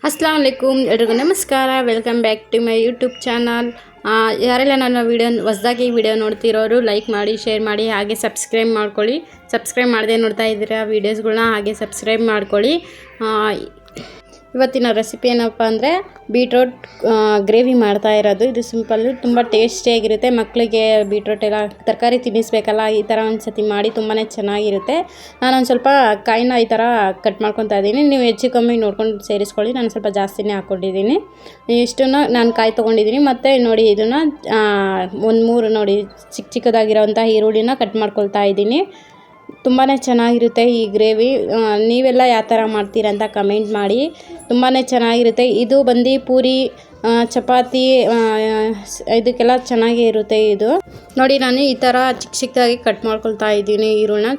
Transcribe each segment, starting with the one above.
ಅಸ್ಲಾಂ ವಲೈಕುಮ್ ಎಲ್ರಿಗೂ ನಮಸ್ಕಾರ. Welcome back to my YouTube channel. ಯಾರೆಲ್ಲ ನನ್ನ ವಿಡಿಯೋ ಹೊಸದಾಗಿ ವಿಡಿಯೋ ನೋಡ್ತಿರೋರು ಲೈಕ್ ಮಾಡಿ, ಶೇರ್ ಮಾಡಿ, ಹಾಗೆ ಸಬ್ಸ್ಕ್ರೈಬ್ ಮಾಡ್ಕೊಳ್ಳಿ. ಸಬ್ಸ್ಕ್ರೈಬ್ ಮಾಡದೆ ನೋಡ್ತಾ ಇದ್ದೀರಾ ವೀಡಿಯೋಸ್ಗಳನ್ನ, ಹಾಗೆ ಸಬ್ಸ್ಕ್ರೈಬ್ ಮಾಡ್ಕೊಳ್ಳಿ. ಇವತ್ತಿನ ರೆಸಿಪಿ ಏನಪ್ಪ ಅಂದರೆ ಬೀಟ್ರೋಟ್ ಗ್ರೇವಿ ಮಾಡ್ತಾ ಇರೋದು. ಇದು ಸಿಂಪಲ್ಲು, ತುಂಬ ಟೇಸ್ಟಿಯಾಗಿರುತ್ತೆ. ಮಕ್ಕಳಿಗೆ ಬೀಟ್ರೋಟ್ ಎಲ್ಲ ತರಕಾರಿ ತಿನ್ನಿಸ್ಬೇಕಲ್ಲ, ಈ ಥರ ಒಂದು ಸತಿ ಮಾಡಿ ತುಂಬಾ ಚೆನ್ನಾಗಿರುತ್ತೆ. ನಾನೊಂದು ಸ್ವಲ್ಪ ಕಾಯಿನ ಈ ಥರ ಕಟ್ ಮಾಡ್ಕೊತಾ ಇದ್ದೀನಿ. ನೀವು ಹೆಚ್ಚು ಕಮ್ಮಿ ನೋಡ್ಕೊಂಡು ಸೇರಿಸ್ಕೊಳ್ಳಿ. ನಾನು ಸ್ವಲ್ಪ ಜಾಸ್ತಿನೇ ಹಾಕ್ಕೊಂಡಿದ್ದೀನಿ. ಇಷ್ಟನ್ನು ನಾನು ಕಾಯಿ ತೊಗೊಂಡಿದ್ದೀನಿ. ಮತ್ತು ನೋಡಿ ಇದನ್ನು ಒಂದು 3 ನೋಡಿ ಚಿಕ್ಕದಾಗಿರೋವಂಥ ಈರುಳ್ಳಿನ ಕಟ್ ಮಾಡ್ಕೊಳ್ತಾ ಇದ್ದೀನಿ. ತುಂಬಾ ಚೆನ್ನಾಗಿರುತ್ತೆ ಈ ಗ್ರೇವಿ. ನೀವೆಲ್ಲ ಯಾವ ಥರ ಮಾಡ್ತೀರ ಅಂತ ಕಮೆಂಟ್ ಮಾಡಿ. ತುಂಬಾ ಚೆನ್ನಾಗಿರುತ್ತೆ ಇದು. ಬಂದು ಪೂರಿ, ಚಪಾತಿ ಇದಕ್ಕೆಲ್ಲ ಚೆನ್ನಾಗೇ ಇರುತ್ತೆ ಇದು. ನೋಡಿ ನಾನು ಈ ಥರ ಚಿಕ್ಕದಾಗಿ ಕಟ್ ಮಾಡ್ಕೊಳ್ತಾ ಇದ್ದೀನಿ ಈರುಳ್ಳಿನ.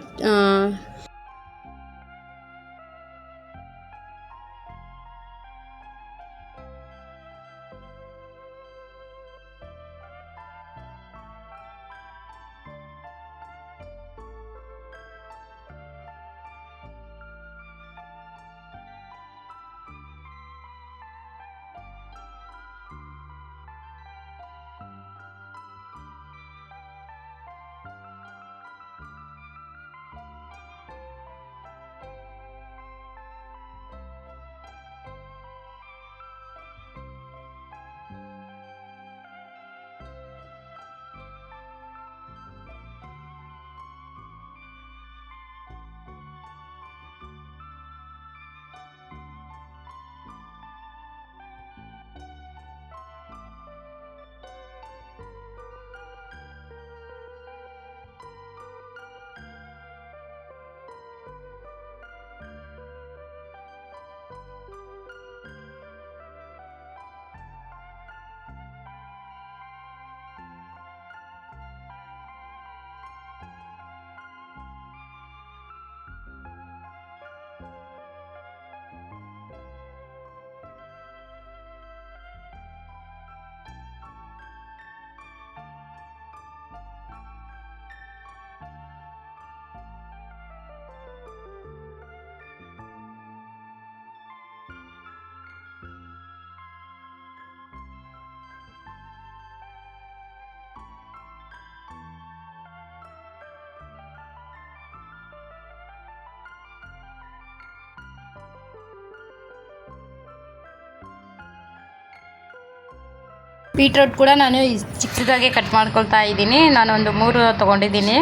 ಬೀಟ್ರೋಟ್ ಕೂಡ ನಾನು ಚಿಕ್ಕದಾಗಿ ಕಟ್ ಮಾಡ್ಕೊಳ್ತಾ ಇದ್ದೀನಿ. ನಾನೊಂದು 3 ತೊಗೊಂಡಿದ್ದೀನಿ.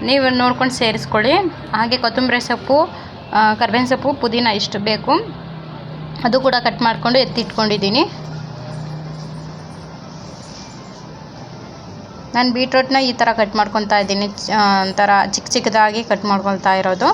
ನೀವು ನೋಡ್ಕೊಂಡು ಸೇರಿಸ್ಕೊಳ್ಳಿ. ಹಾಗೆ ಕೊತ್ತಂಬರಿ ಸೊಪ್ಪು, ಕರ್ಬೇವಿನ ಸೊಪ್ಪು, ಪುದೀನ ಇಷ್ಟು ಬೇಕು, ಅದು ಕೂಡ ಕಟ್ ಮಾಡಿಕೊಂಡು ಎತ್ತಿಟ್ಕೊಂಡಿದ್ದೀನಿ. ನಾನು ಬೀಟ್ರೋಟ್ನ ಈ ಥರ ಕಟ್ ಮಾಡ್ಕೊತಾ ಇದ್ದೀನಿ. ಒಂಥರ ಚಿಕ್ಕದಾಗಿ ಕಟ್ ಮಾಡ್ಕೊಳ್ತಾ ಇರೋದು.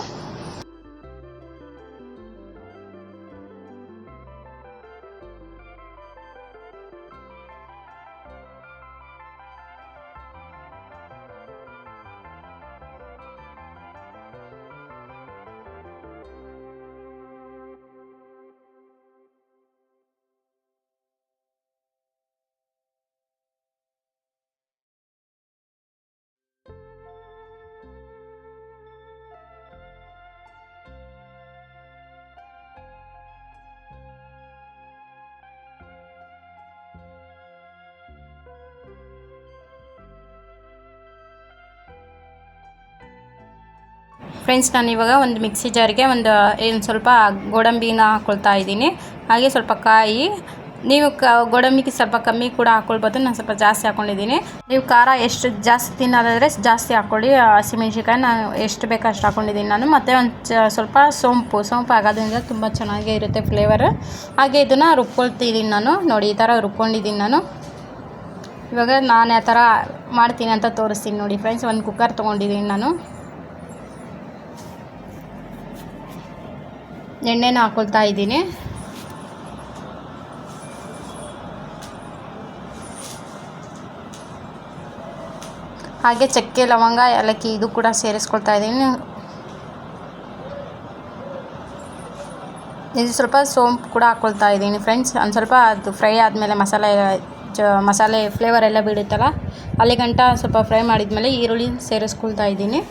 ಫ್ರೆಂಡ್ಸ್, ನಾನು ಇವಾಗ ಒಂದು ಮಿಕ್ಸಿ ಜಾರಿಗೆ ಒಂದು ಸ್ವಲ್ಪ ಗೋಡಂಬಿನ ಹಾಕ್ಕೊಳ್ತಾ ಇದ್ದೀನಿ. ಹಾಗೆ ಸ್ವಲ್ಪ ಕಾಯಿ. ನೀವು ಗೋಡಂಬಿಗೆ ಸ್ವಲ್ಪ ಕಮ್ಮಿ ಕೂಡ ಹಾಕ್ಕೊಳ್ಬೋದು. ನಾನು ಸ್ವಲ್ಪ ಜಾಸ್ತಿ ಹಾಕ್ಕೊಂಡಿದ್ದೀನಿ. ನೀವು ಖಾರ ಎಷ್ಟು ಜಾಸ್ತಿ ತಿನ್ನೋದಾದರೆ ಜಾಸ್ತಿ ಹಾಕ್ಕೊಳ್ಳಿ. ಹಸಿಮೆಣ್ಸಿನ್ಕಾಯಿ ನಾನು ಎಷ್ಟು ಬೇಕೋ ಅಷ್ಟು ಹಾಕ್ಕೊಂಡಿದ್ದೀನಿ ನಾನು. ಮತ್ತು ಒಂದು ಸ್ವಲ್ಪ ಸೋಂಪು ಆಗೋದ್ರಿಂದ ತುಂಬ ಚೆನ್ನಾಗೇ ಇರುತ್ತೆ ಫ್ಲೇವರ್. ಹಾಗೆ ಇದನ್ನು ರುಬ್ಕೊಳ್ತಿದ್ದೀನಿ ನಾನು. ನೋಡಿ ಈ ಥರ ರುಬ್ಕೊಂಡಿದ್ದೀನಿ ನಾನು. ಇವಾಗ ನಾನು ಯಾವ ಥರ ಮಾಡ್ತೀನಿ ಅಂತ ತೋರಿಸ್ತೀನಿ ನೋಡಿ ಫ್ರೆಂಡ್ಸ್. ಒಂದು ಕುಕ್ಕರ್ ತೊಗೊಂಡಿದ್ದೀನಿ ನಾನು. ಎಣ್ಣೆನ ಹಾಕ್ಕೊಳ್ತಾ ಇದ್ದೀನಿ. ಹಾಗೆ ಚಕ್ಕೆ, ಲವಂಗ, ಏಲಕ್ಕಿ ಇದು ಕೂಡ ಸೇರಿಸ್ಕೊಳ್ತಾ ಇದ್ದೀನಿ. ಇದು ಸ್ವಲ್ಪ ಸೋಂಪು ಕೂಡ ಹಾಕ್ಕೊಳ್ತಾ ಇದ್ದೀನಿ ಫ್ರೆಂಡ್ಸ್. ಒಂದು ಸ್ವಲ್ಪ ಅದು ಫ್ರೈ ಆದಮೇಲೆ ಮಸಾಲೆ ಫ್ಲೇವರ್ ಎಲ್ಲ ಬಿಡುತ್ತಲ್ಲ, ಅಲ್ಲಿಗಂಟ ಸ್ವಲ್ಪ ಫ್ರೈ ಮಾಡಿದ್ಮೇಲೆ ಈರುಳ್ಳಿ ಸೇರಿಸ್ಕೊಳ್ತಾ ಇದ್ದೀನಿ.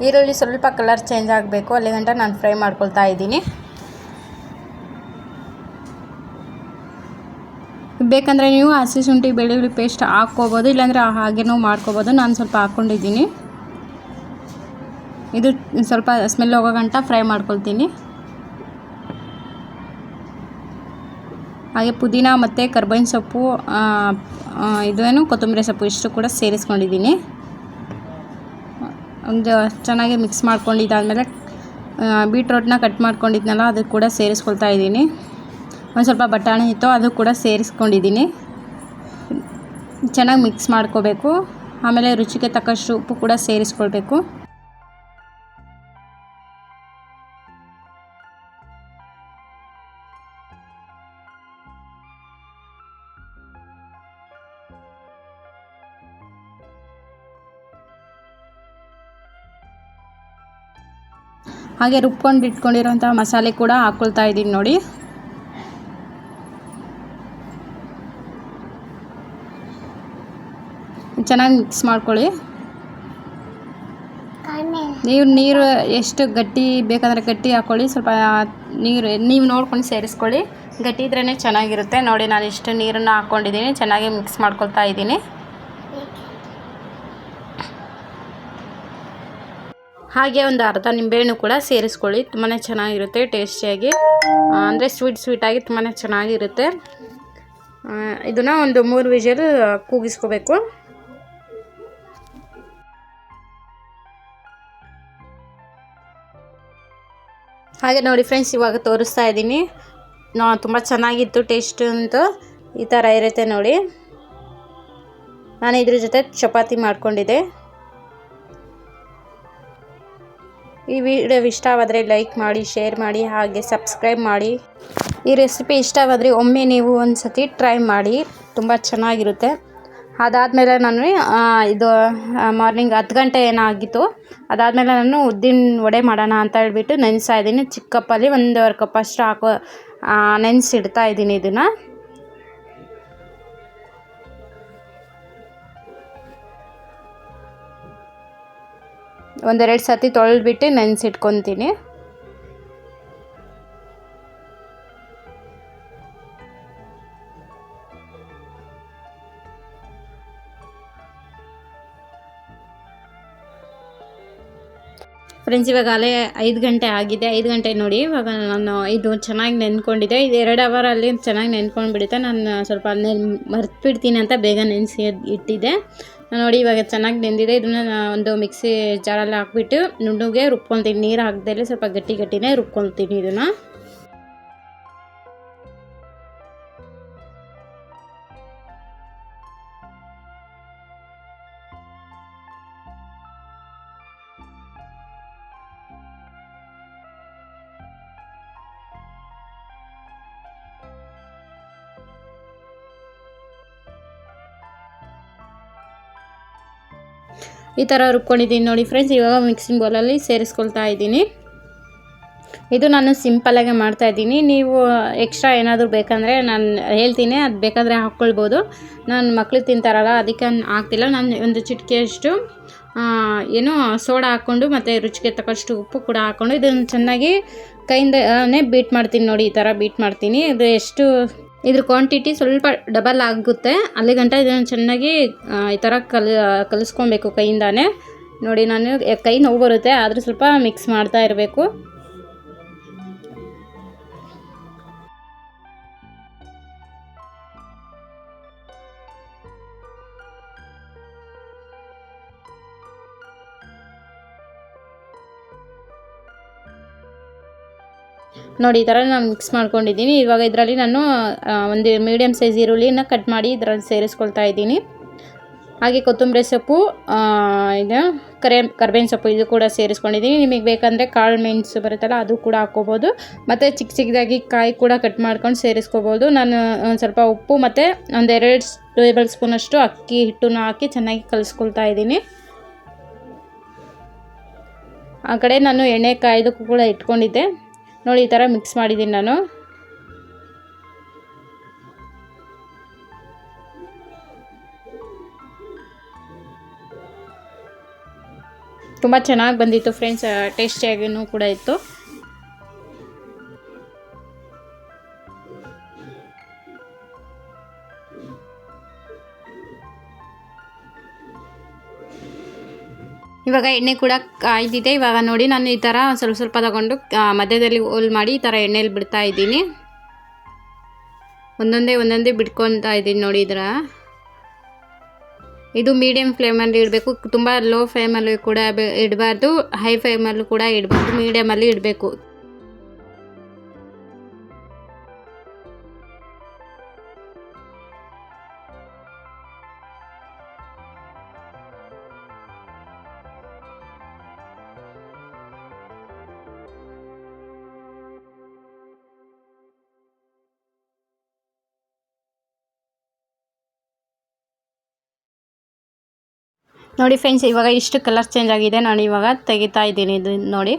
ಈರುಳ್ಳಿ ಸ್ವಲ್ಪ ಕಲರ್ ಚೇಂಜ್ ಆಗಬೇಕು, ಅಲ್ಲಿಗಂಟ ನಾನು ಫ್ರೈ ಮಾಡ್ಕೊಳ್ತಾ ಇದ್ದೀನಿ. ಬೇಕಂದರೆ ನೀವು ಹಸಿ ಶುಂಠಿ ಬೆಳ್ಳುಳ್ಳಿ ಪೇಸ್ಟ್ ಹಾಕ್ಕೋಬೋದು, ಇಲ್ಲಾಂದರೆ ಹಾಗೇನೂ ಮಾಡ್ಕೋಬೋದು. ನಾನು ಸ್ವಲ್ಪ ಹಾಕ್ಕೊಂಡಿದ್ದೀನಿ. ಇದು ಸ್ವಲ್ಪ ಸ್ಮೆಲ್ ಹೋಗೋ ಗಂಟ ಫ್ರೈ ಮಾಡ್ಕೊಳ್ತೀನಿ. ಹಾಗೆ ಪುದೀನ ಮತ್ತು ಕರ್ಬೇವಿನ ಸೊಪ್ಪು ಇದೇನು ಕೊತ್ತಂಬರಿ ಸೊಪ್ಪು ಇಷ್ಟು ಕೂಡ ಸೇರಿಸ್ಕೊಂಡಿದ್ದೀನಿ. ಒಂದು ಚೆನ್ನಾಗಿ ಮಿಕ್ಸ್ ಮಾಡ್ಕೊಂಡಿದ್ದಾದಮೇಲೆ ಬೀಟ್ರೋಟ್ನ ಕಟ್ ಮಾಡ್ಕೊಂಡಿದ್ನಲ್ಲ ಅದು ಕೂಡ ಸೇರಿಸ್ಕೊಳ್ತಾ ಇದ್ದೀನಿ. ಒಂದು ಸ್ವಲ್ಪ ಬಟಾಣಿ ಇತ್ತು ಅದು ಕೂಡ ಸೇರಿಸ್ಕೊಂಡಿದ್ದೀನಿ. ಚೆನ್ನಾಗಿ ಮಿಕ್ಸ್ ಮಾಡ್ಕೋಬೇಕು. ಆಮೇಲೆ ರುಚಿಗೆ ತಕ್ಕಷ್ಟು ಉಪ್ಪು ಕೂಡ ಸೇರಿಸ್ಕೊಳ್ಬೇಕು. ಹಾಗೆ ರುಬ್ಕೊಂಡು ಇಟ್ಕೊಂಡಿರೋಂಥ ಮಸಾಲೆ ಕೂಡ ಹಾಕ್ಕೊಳ್ತಾ ಇದ್ದೀನಿ ನೋಡಿ. ಚೆನ್ನಾಗಿ ಮಿಕ್ಸ್ ಮಾಡ್ಕೊಳ್ಳಿ. ನೀರು ಎಷ್ಟು ಗಟ್ಟಿ ಬೇಕಂದರೆ ಗಟ್ಟಿ ಹಾಕ್ಕೊಳ್ಳಿ, ಸ್ವಲ್ಪ ನೀರು ನೀವು ನೋಡ್ಕೊಂಡು ಸೇರಿಸ್ಕೊಳ್ಳಿ. ಗಟ್ಟಿ ಇದ್ರೇ ಚೆನ್ನಾಗಿರುತ್ತೆ ನೋಡಿ. ನಾನು ಇಷ್ಟು ನೀರನ್ನು ಹಾಕ್ಕೊಂಡಿದ್ದೀನಿ, ಚೆನ್ನಾಗಿ ಮಿಕ್ಸ್ ಮಾಡ್ಕೊಳ್ತಾ ಇದ್ದೀನಿ. ಹಾಗೆ ಒಂದು ಅರ್ಧ ನಿಂಬೆಹಣ್ಣು ಕೂಡ ಸೇರಿಸ್ಕೊಳ್ಳಿ, ತುಂಬಾ ಚೆನ್ನಾಗಿರುತ್ತೆ ಟೇಸ್ಟಿಯಾಗಿ, ಅಂದರೆ ಸ್ವೀಟಾಗಿ ತುಂಬಾ ಚೆನ್ನಾಗಿರುತ್ತೆ. ಇದನ್ನು ಒಂದು 3 ವಿಷಲ್ ಕೂಗಿಸ್ಕೋಬೇಕು. ಹಾಗೆ ನೋಡಿ ಫ್ರೆಂಡ್ಸ್, ಇವಾಗ ತೋರಿಸ್ತಾ ಇದ್ದೀನಿ. ತುಂಬ ಚೆನ್ನಾಗಿತ್ತು ಟೇಸ್ಟ್ ಅಂತ. ಈ ಥರ ಇರುತ್ತೆ ನೋಡಿ. ನಾನು ಇದ್ರ ಜೊತೆ ಚಪಾತಿ ಮಾಡ್ಕೊಂಡಿದ್ದೆ. ಈ ವಿಡಿಯೋ ಇಷ್ಟವಾದರೆ ಲೈಕ್ ಮಾಡಿ, ಶೇರ್ ಮಾಡಿ, ಹಾಗೆ ಸಬ್ಸ್ಕ್ರೈಬ್ ಮಾಡಿ. ಈ ರೆಸಿಪಿ ಇಷ್ಟವಾದರೆ ಒಮ್ಮೆ ನೀವು ಒಂದು ಸತಿ ಟ್ರೈ ಮಾಡಿ, ತುಂಬ ಚೆನ್ನಾಗಿರುತ್ತೆ. ಅದಾದಮೇಲೆ ನಾನು ಇದು ಮಾರ್ನಿಂಗ್ 10 ಗಂಟೆ ಏನಾಗಿತ್ತು. ಅದಾದಮೇಲೆ ನಾನು ಉದ್ದಿನ ವಡೆ ಮಾಡೋಣ ಅಂತ ಹೇಳ್ಬಿಟ್ಟು ನೆನೆಸ್ತಾ ಇದ್ದೀನಿ. ಚಿಕ್ಕ ಕಪ್ಪಲ್ಲಿ 1.5 ಕಪ್ ಅಷ್ಟು ನೆನೆಸಿಡ್ತಾ ಇದ್ದೀನಿ. ಇದನ್ನು ಒಂದೆರಡು ಸತಿ ತೊಳೆದ್ಬಿಟ್ಟು ನೆನೆಸಿಟ್ಕೊತೀನಿ. ಫ್ರೆಂಡ್ಸ್, ಇವಾಗ ಅಲ್ಲೇ 5 ಗಂಟೆ ಆಗಿದೆ. 5 ಗಂಟೆ ನೋಡಿ. ಇವಾಗ ನಾನು ಇದು ಚೆನ್ನಾಗಿ ನೆನ್ಕೊಂಡಿದ್ದೆ. ಇದು 2 ಅವರಲ್ಲಿ ಚೆನ್ನಾಗಿ ನೆನ್ಕೊಂಡು ಬಿಡುತ್ತೆ. ನಾನು ಸ್ವಲ್ಪ ಮರ್ತ್ಬಿಡ್ತೀನಿ ಅಂತ ಬೇಗ ನೆನೆಸಿ ಇಟ್ಟಿದ್ದೆ ನೋಡಿ. ಇವಾಗ ಚೆನ್ನಾಗಿ ನೆಂದಿದೆ. ಇದನ್ನು ಒಂದು ಮಿಕ್ಸಿ ಜಾರಲ್ಲಿ ಹಾಕ್ಬಿಟ್ಟು ನುಣ್ಣಗೆ ರುಬ್ಕೊಳ್ತೀನಿ. ನೀರು ಹಾಕ್ದೇ ಸ್ವಲ್ಪ ಗಟ್ಟಿನೇ ರುಬ್ಕೊಳ್ತೀನಿ ಇದನ್ನು. ಈ ಥರ ರುಬ್ಕೊಂಡಿದ್ದೀನಿ ನೋಡಿ ಫ್ರೆಂಡ್ಸ್. ಇವಾಗ ಮಿಕ್ಸಿಂಗ್ ಬೌಲಲ್ಲಿ ಸೇರಿಸ್ಕೊಳ್ತಾ ಇದ್ದೀನಿ. ಇದು ನಾನು ಸಿಂಪಲ್ಲಾಗೆ ಮಾಡ್ತಾಯಿದ್ದೀನಿ. ನೀವು ಎಕ್ಸ್ಟ್ರಾ ಏನಾದರೂ ಬೇಕಂದರೆ ನಾನು ಹೇಳ್ತೀನಿ, ಅದು ಬೇಕಾದರೆ ಹಾಕ್ಕೊಳ್ಬೋದು. ನಾನು ಮಕ್ಕಳು ತಿಂತಾರಲ್ಲ, ಅದಕ್ಕೆ ಹಾಕ್ತಿಲ್ಲ. ನಾನು ಒಂದು ಚಿಟಿಕೆಯಷ್ಟು ಸೋಡಾ ಹಾಕ್ಕೊಂಡು ಮತ್ತು ರುಚಿಗೆ ತಕ್ಕಷ್ಟು ಉಪ್ಪು ಕೂಡ ಹಾಕ್ಕೊಂಡು ಇದನ್ನು ಚೆನ್ನಾಗಿ ಕೈಯಿಂದನೇ ಬೀಟ್ ಮಾಡ್ತೀನಿ ನೋಡಿ. ಈ ಥರ ಬೀಟ್ ಮಾಡ್ತೀನಿ. ಇದು ಇದ್ರ ಕ್ವಾಂಟಿಟಿ ಸ್ವಲ್ಪ ಡಬಲ್ ಆಗುತ್ತೆ. ಅಲ್ಲಿ ಗಂಟ ಇದನ್ನು ಚೆನ್ನಾಗಿ ಈ ಥರ ಕಲಿಸ್ಕೊಬೇಕು ಕೈಯಿಂದಾನೆ ನೋಡಿ. ನಾನು ಕೈ ನೋವು ಬರುತ್ತೆ, ಆದರೂ ಸ್ವಲ್ಪ ಮಿಕ್ಸ್ ಮಾಡ್ತಾ ಇರಬೇಕು. ನೋಡಿ ಈ ಥರ ನಾನು ಮಿಕ್ಸ್ ಮಾಡ್ಕೊಂಡಿದ್ದೀನಿ. ಇವಾಗ ಇದರಲ್ಲಿ ನಾನು ಒಂದು ಮೀಡಿಯಮ್ ಸೈಜ್ ಈರುಳ್ಳಿನ ಕಟ್ ಮಾಡಿ ಇದರಲ್ಲಿ ಸೇರಿಸ್ಕೊಳ್ತಾ ಇದ್ದೀನಿ. ಹಾಗೆ ಕೊತ್ತಂಬರಿ ಸೊಪ್ಪು, ಇದು ಕರ್ಬೇವಿನ ಸೊಪ್ಪು ಇದು ಕೂಡ ಸೇರಿಸ್ಕೊಂಡಿದ್ದೀನಿ. ನಿಮಗೆ ಬೇಕಂದರೆ ಕಾಳು ಮೆಣಸು ಬರುತ್ತಲ್ಲ ಅದು ಕೂಡ ಹಾಕ್ಕೋಬೋದು. ಮತ್ತು ಚಿಕ್ಕದಾಗಿ ಕಾಯಿ ಕೂಡ ಕಟ್ ಮಾಡ್ಕೊಂಡು ಸೇರಿಸ್ಕೋಬೋದು. ನಾನು ಒಂದು ಸ್ವಲ್ಪ ಉಪ್ಪು ಮತ್ತು 1-2 ಟೇಬಲ್ ಸ್ಪೂನಷ್ಟು ಅಕ್ಕಿ ಹಿಟ್ಟನ್ನು ಹಾಕಿ ಚೆನ್ನಾಗಿ ಕಲಿಸ್ಕೊಳ್ತಾ ಇದ್ದೀನಿ. ಆ ಕಡೆ ನಾನು ಎಣ್ಣೆ ಕಾಯ್ದಕ್ಕೂ ಕೂಡ ಇಟ್ಕೊಂಡಿದ್ದೆ ನೋಡಿ. ಈ ಥರ ಮಿಕ್ಸ್ ಮಾಡಿದ್ದೀನಿ ನಾನು. ತುಂಬ ಚೆನ್ನಾಗಿ ಬಂದಿತ್ತು ಫ್ರೆಂಡ್ಸ್, ಟೇಸ್ಟಿಯಾಗಿಯೂ ಕೂಡ ಇತ್ತು. ಇವಾಗ ಎಣ್ಣೆ ಕೂಡ ಕಾಯ್ದಿದೆ. ಇವಾಗ ನೋಡಿ ನಾನು ಈ ಥರ ಸ್ವಲ್ಪ ಸ್ವಲ್ಪ ತಗೊಂಡು ಮಧ್ಯದಲ್ಲಿ ಹೋಲ್ ಮಾಡಿ ಈ ಥರ ಎಣ್ಣೆಲಿ ಬಿಡ್ತಾ ಇದ್ದೀನಿ. ಒಂದೊಂದೇ ಬಿಟ್ಕೊತಾ ಇದ್ದೀನಿ ನೋಡಿ. ಇದು ಮೀಡಿಯಮ್ ಫ್ಲೇಮಲ್ಲಿ ಇಡಬೇಕು. ತುಂಬ ಲೋ ಫ್ಲೇಮಲ್ಲಿ ಕೂಡ ಇಡಬಾರ್ದು, ಹೈ ಫ್ಲೇಮಲ್ಲೂ ಕೂಡ ಇಡಬಾರ್ದು, ಮೀಡಿಯಮಲ್ಲಿ ಇಡಬೇಕು. ನೋಡಿ ಫ್ರೆಂಡ್ಸ್, ಇವಾಗ ಇಷ್ಟು ಕಲರ್ ಚೇಂಜ್ ಆಗಿದೆ. ನಾನು ಇವಾಗ ತೆಗಿತಾ ಇದ್ದೀನಿ. ಇದು ನೋಡಿ.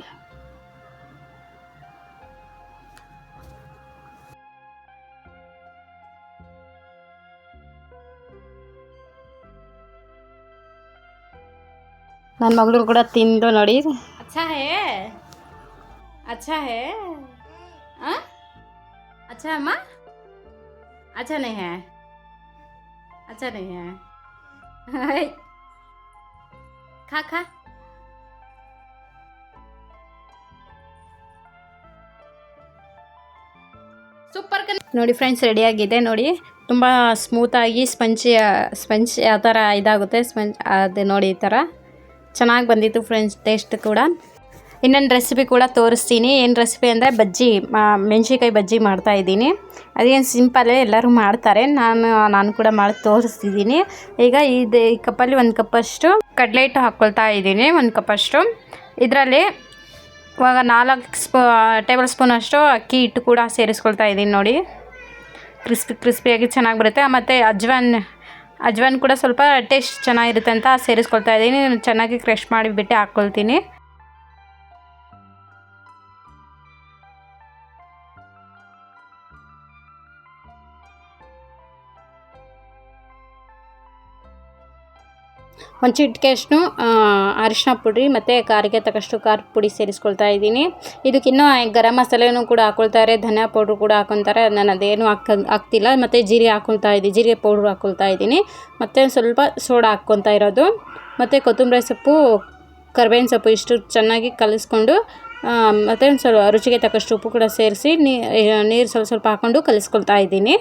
ನನ್ನ ಮಗಳು ಕೂಡ ತಿಂದು ನೋಡಿ. ಅಚ್ಚಾ ಹೇ, ಅಚ್ಚಾ ಹೇ, ಅಚ್ಚಾ ಅಮ್ಮ, ಅಚ್ಚಾ ನಹೀ ಹೇ, ಅಚ್ಚಾ ನಹೀ ಹೇ, ಖಾ ಸೂಪರ್. ನೋಡಿ ಫ್ರೆಂಡ್ಸ್, ರೆಡಿಯಾಗಿದೆ ನೋಡಿ. ತುಂಬ ಸ್ಮೂತಾಗಿ ಸ್ಪಂಜ್ ಯಾವ ಥರ ಇದಾಗುತ್ತೆ ಸ್ಪಂಜ್, ಅದು ನೋಡಿ ಈ ಥರ ಚೆನ್ನಾಗಿ ಬಂದಿತ್ತು ಫ್ರೆಂಡ್ಸ್. ಟೇಸ್ಟ್ ಕೂಡ. ಇನ್ನೊಂದು ರೆಸಿಪಿ ಕೂಡ ತೋರಿಸ್ತೀನಿ. ಏನು ರೆಸಿಪಿ ಅಂದರೆ ಬಜ್ಜಿ, ಮೆಣಸಿನ್ಕಾಯಿ ಬಜ್ಜಿ ಮಾಡ್ತಾಯಿದ್ದೀನಿ. ಅದೇನು ಸಿಂಪಲ್ಲೇ, ಎಲ್ಲರೂ ಮಾಡ್ತಾರೆ. ನಾನು ಕೂಡ ಮಾಡಿ ತೋರಿಸ್ತಿದ್ದೀನಿ. ಈಗ ಈ ಕಪ್ಪಲ್ಲಿ 1 ಕಪ್ಪಷ್ಟು ಕಡಲೆ ಹಿಟ್ಟು ಹಾಕ್ಕೊಳ್ತಾ ಇದ್ದೀನಿ. 1 ಕಪ್ಪಷ್ಟು. ಇದರಲ್ಲಿ ಇವಾಗ 4 ಟೇಬಲ್ ಸ್ಪೂನಷ್ಟು ಅಕ್ಕಿ ಹಿಟ್ಟು ಕೂಡ ಸೇರಿಸ್ಕೊಳ್ತಾ ಇದ್ದೀನಿ ನೋಡಿ. ಕ್ರಿಸ್ಪಿಯಾಗಿ ಚೆನ್ನಾಗಿ ಬರುತ್ತೆ. ಮತ್ತು ಅಜ್ವಾನ್ ಕೂಡ ಸ್ವಲ್ಪ ಟೇಸ್ಟ್ ಚೆನ್ನಾಗಿರುತ್ತೆ ಅಂತ ಸೇರಿಸ್ಕೊಳ್ತಾ ಇದ್ದೀನಿ. ಚೆನ್ನಾಗಿ ಕ್ರಷ್ ಮಾಡಿಬಿಟ್ಟು ಹಾಕ್ಕೊಳ್ತೀನಿ. ಒಂದು ಚಿಟಿಕೆಯಷ್ಟು ಅರಿಶಿನ ಪುಡಿ ಮತ್ತು ಖಾರಕ್ಕೆ ತಕ್ಕಷ್ಟು ಖಾರದ ಪುಡಿ ಸೇರಿಸ್ಕೊಳ್ತಾ ಇದ್ದೀನಿ. ಇದಕ್ಕಿನ್ನೂ ಗರಂ ಮಸಾಲೆನೂ ಕೂಡ ಹಾಕ್ಕೊಳ್ತಾರೆ, ಧನಿಯಾ ಪೌಡ್ರು ಕೂಡ ಹಾಕ್ಕೊತಾರೆ. ನಾನು ಅದೇನು ಹಾಕ್ತಿಲ್ಲ. ಮತ್ತು ಜೀರಿಗೆ ಪೌಡ್ರು ಹಾಕ್ಕೊಳ್ತಾ ಇದ್ದೀನಿ. ಮತ್ತು ಸ್ವಲ್ಪ ಸೋಡಾ ಹಾಕ್ಕೊತಾ ಇರೋದು. ಮತ್ತು ಕೊತ್ತಂಬರಿ ಸೊಪ್ಪು, ಕರಿಬೇವಿನ ಸೊಪ್ಪು ಇಷ್ಟು ಚೆನ್ನಾಗಿ ಕಲಿಸ್ಕೊಂಡು, ಮತ್ತು ಒಂದು ಸ್ವಲ್ಪ ರುಚಿಗೆ ತಕ್ಕಷ್ಟು ಉಪ್ಪು ಕೂಡ ಸೇರಿಸಿ ನೀರು ಸ್ವಲ್ಪ ಹಾಕ್ಕೊಂಡು ಕಲಿಸ್ಕೊಳ್ತಾ ಇದ್ದೀನಿ.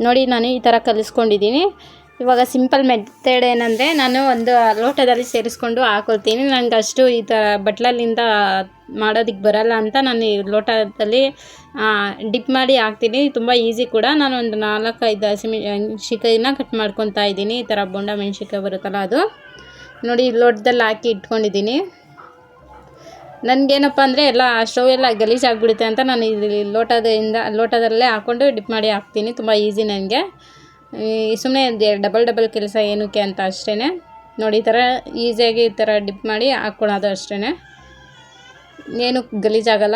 ನೋಡಿ ನಾನು ಈ ಥರ ಕಲಿಸ್ಕೊಂಡಿದ್ದೀನಿ. ಇವಾಗ ಸಿಂಪಲ್ ಮೆಥಡ್ ಏನಂದರೆ, ನಾನು ಒಂದು ಲೋಟದಲ್ಲಿ ಸೇರಿಸ್ಕೊಂಡು ಹಾಕೊಳ್ತೀನಿ. ನನಗೆ ಅಷ್ಟು ಈ ಥರ ಬಟ್ಲಲ್ಲಿಂದ ಮಾಡೋದಕ್ಕೆ ಬರಲ್ಲ ಅಂತ ನಾನು ಈ ಲೋಟದಲ್ಲಿ ಡಿಪ್ ಮಾಡಿ ಹಾಕ್ತೀನಿ. ತುಂಬ ಈಸಿ ಕೂಡ. ನಾನು ಒಂದು 4-5 ಹಸಿಮೆಣ್ಸಿನ್ಕಾಯಿನ ಕಟ್ ಮಾಡ್ಕೊತಾ ಇದ್ದೀನಿ. ಈ ಥರ ಬೋಂಡ ಮೆಣ್ಸಿನ್ಕಾಯಿ ಬರುತ್ತಲ್ಲ ಅದು ನೋಡಿ. ಲೋಟದಲ್ಲಿ ಹಾಕಿ ಇಟ್ಕೊಂಡಿದ್ದೀನಿ. ನನಗೇನಪ್ಪ ಅಂದರೆ ಎಲ್ಲ ಸ್ಟವ್ ಎಲ್ಲ ಗಲೀಜಾಗಿಬಿಡುತ್ತೆ ಅಂತ ನಾನು ಇಲ್ಲಿ ಲೋಟದಲ್ಲೇ ಹಾಕ್ಕೊಂಡು ಡಿಪ್ ಮಾಡಿ ಹಾಕ್ತೀನಿ. ತುಂಬ ಈಸಿ ನನಗೆ. ಸುಮ್ಮನೆ ಡಬಲ್ ಕೆಲಸ ಏನಕ್ಕೆ ಅಂತ ಅಷ್ಟೇ. ನೋಡಿ ಈ ಥರ ಈಸಿಯಾಗಿ ಈ ಥರ ಡಿಪ್ ಮಾಡಿ ಹಾಕ್ಕೊಳ್ಳೋದು ಅಷ್ಟೇ, ಏನು ಗಲೀಜಾಗಲ್ಲ.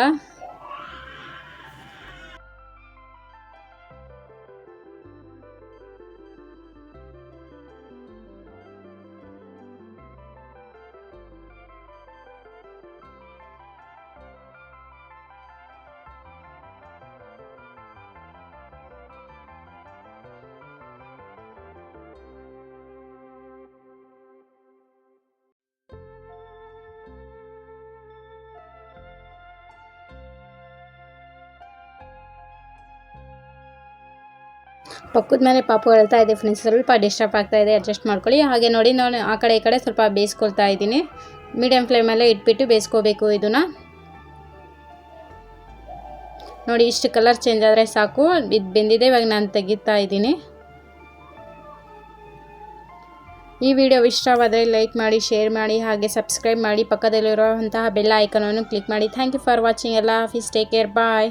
ಪಕ್ಕದ ಮನೆ ಪಾಪು ಹೇಳ್ತಾ ಇದೆ ಫ್ರೆಂಡ್ಸ್, ಸ್ವಲ್ಪ ಡಿಸ್ಟರ್ಬ್ ಆಗ್ತಾ ಇದೆ, ಅಡ್ಜಸ್ಟ್ ಮಾಡ್ಕೊಳ್ಳಿ. ಹಾಗೆ ನೋಡಿ ನಾನು ಆ ಕಡೆ ಈ ಕಡೆ ಸ್ವಲ್ಪ ಬೇಯಿಸ್ಕೊಳ್ತಾ ಇದ್ದೀನಿ. ಮೀಡಿಯಮ್ ಫ್ಲೇಮಲ್ಲೇ ಇಟ್ಬಿಟ್ಟು ಬೇಯಿಸ್ಕೋಬೇಕು ಇದನ್ನು. ನೋಡಿ ಇಷ್ಟು ಕಲರ್ ಚೇಂಜ್ ಆದರೆ ಸಾಕು. ಇದು ಬೆಂದಿದೆ. ಇವಾಗ ನಾನು ತೆಗಿತಾ ಇದ್ದೀನಿ. ಈ ವಿಡಿಯೋ ಇಷ್ಟವಾದರೆ ಲೈಕ್ ಮಾಡಿ, ಶೇರ್ ಮಾಡಿ, ಹಾಗೆ ಸಬ್ಸ್ಕ್ರೈಬ್ ಮಾಡಿ. ಪಕ್ಕದಲ್ಲಿರುವಂತಹ ಬೆಲ್ ಐಕಾನನ್ನು ಕ್ಲಿಕ್ ಮಾಡಿ. Thank you for watching. ಎಲ್ಲ ಆಫೀಸ್ ಟೇಕ್ ಕೇರ್, ಬಾಯ್.